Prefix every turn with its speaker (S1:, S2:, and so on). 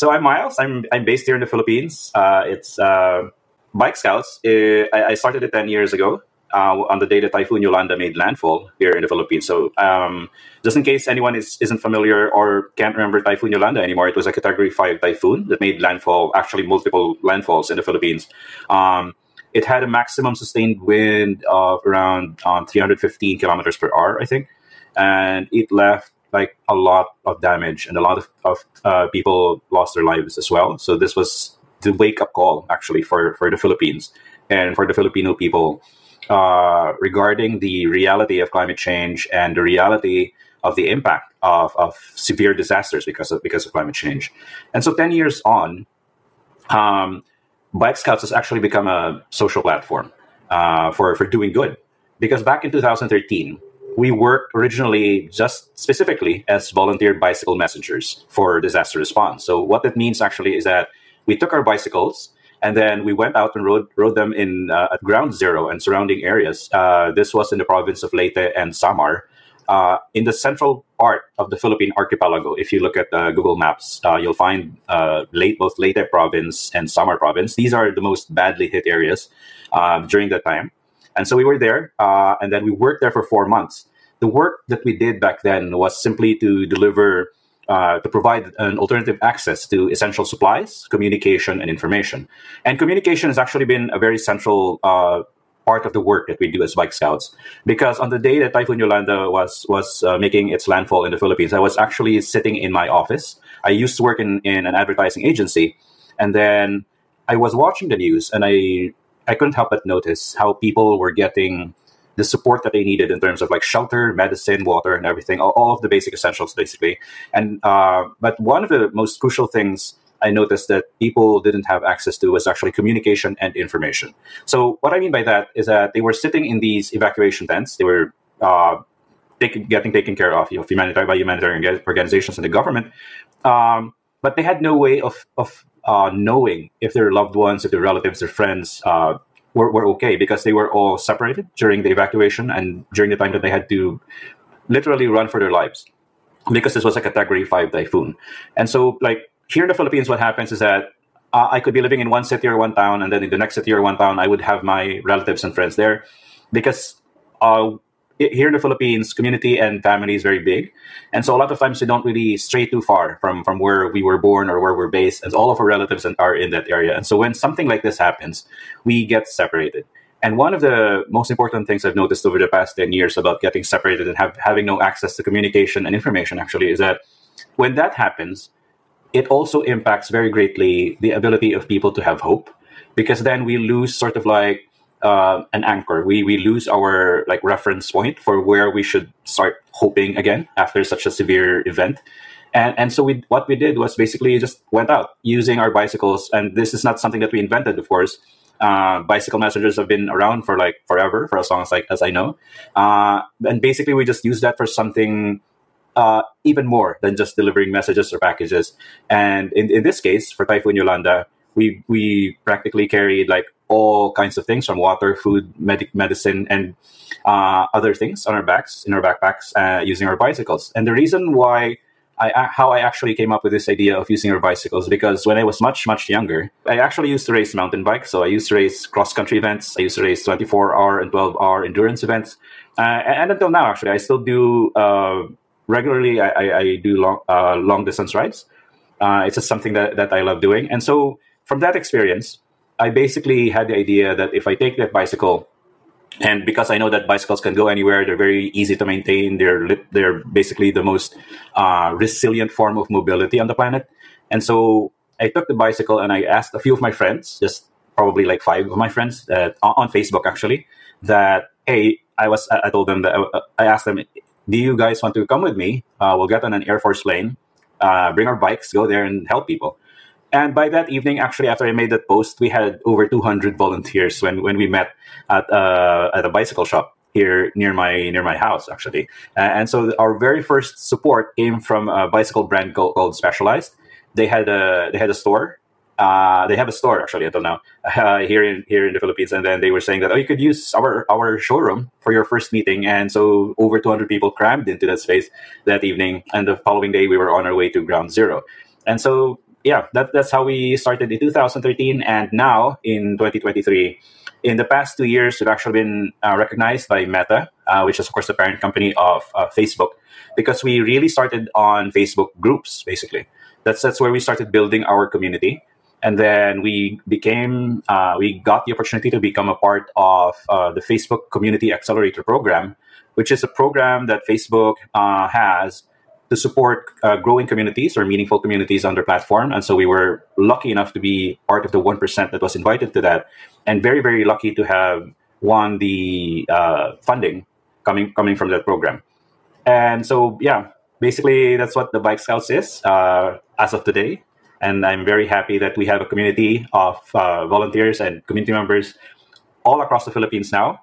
S1: So I'm Myles. I'm based here in the Philippines. It's Bike Scouts. I started it 10 years ago on the day that Typhoon Yolanda made landfall here in the Philippines. So just in case anyone isn't familiar or can't remember Typhoon Yolanda anymore, it was a Category 5 typhoon that made landfall, actually multiple landfalls in the Philippines. It had a maximum sustained wind of around 315 kilometers per hour, I think. And it left like a lot of damage, and a lot of people lost their lives as well. So this was the wake-up call, actually, for the Philippines and for the Filipino people regarding the reality of climate change and the reality of the impact of severe disasters because of climate change. And so 10 years on, Bike Scouts has actually become a social platform for doing good. Because back in 2013, we worked originally just specifically as volunteer bicycle messengers for disaster response. So what that means actually is that we took our bicycles and then we went out and rode them in at ground zero and surrounding areas. This was in the province of Leyte and Samar, in the central part of the Philippine archipelago. If you look at Google Maps, you'll find both Leyte province and Samar province. These are the most badly hit areas during that time. And so we were there, and then we worked there for 4 months. The work that we did back then was simply to deliver, to provide an alternative access to essential supplies, communication, and information. And communication has actually been a very central part of the work that we do as Bike Scouts. Because on the day that Typhoon Yolanda was making its landfall in the Philippines, I was actually sitting in my office. I used to work in an advertising agency, and then I was watching the news, and I couldn't help but notice how people were getting the support that they needed in terms of like shelter, medicine, water, and everything, all of the basic essentials, basically. And but one of the most crucial things I noticed that people didn't have access to was actually communication and information. So what I mean by that is that they were sitting in these evacuation tents. They were getting taken care of, by humanitarian organizations and the government. But they had no way of knowing if their loved ones, if their relatives, their friends were okay, because they were all separated during the evacuation and during the time that they had to literally run for their lives, because this was a Category 5 typhoon. And so, like, here in the Philippines, what happens is that I could be living in one city or one town, and then in the next city or one town, I would have my relatives and friends there, because here in the Philippines, community and family is very big. And so a lot of times we don't really stray too far from where we were born or where we're based, as all of our relatives are in that area. And so when something like this happens, we get separated. And one of the most important things I've noticed over the past 10 years about getting separated and having no access to communication and information actually is that when that happens, it also impacts very greatly the ability of people to have hope, because then we lose sort of like an anchor. We lose our like reference point for where we should start hoping again after such a severe event. And so what we did was basically just went out using our bicycles. And this is not something that we invented, of course. Bicycle messengers have been around for like forever, for as long as I know. And basically we just use that for something even more than just delivering messages or packages. And in this case, for Typhoon Yolanda, we practically carried like all kinds of things, from water, food, medicine, and other things on our backs, in our backpacks, using our bicycles. And the reason why how I actually came up with this idea of using our bicycles, because when I was much younger, I actually used to race mountain bikes. So I used to race cross-country events. I used to race 24-hour and 12-hour endurance events. And until now, actually, I still do regularly. I do long distance rides. It's just something that I love doing. And so from that experience, I basically had the idea that if I take that bicycle, and because I know that bicycles can go anywhere, they're very easy to maintain. They're basically the most resilient form of mobility on the planet. And so I took the bicycle and I asked a few of my friends, just probably like 5 of my friends on Facebook actually, that, hey, I told them that I asked them, do you guys want to come with me? We'll get on an Air Force plane, bring our bikes, go there and help people. And by that evening, actually, after I made that post, we had over 200 volunteers when we met at a bicycle shop here near my house, actually. And so our very first support came from a bicycle brand called Specialized. They had a store. They have a store actually until now here in the Philippines. And then they were saying that, you could use our showroom for your first meeting. And so over 200 people crammed into that space that evening. And the following day, we were on our way to Ground Zero. And so yeah, that's how we started in 2013. And now in 2023, in the past 2 years, we've actually been recognized by Meta, which is, of course, the parent company of Facebook, because we really started on Facebook groups, basically. That's where we started building our community. And then we got the opportunity to become a part of the Facebook Community Accelerator Program, which is a program that Facebook has to support growing communities or meaningful communities on their platform. And so we were lucky enough to be part of the 1% that was invited to that, and very, very lucky to have won the funding coming from that program. And so, yeah, basically that's what the Bike Scouts is as of today. And I'm very happy that we have a community of volunteers and community members all across the Philippines now.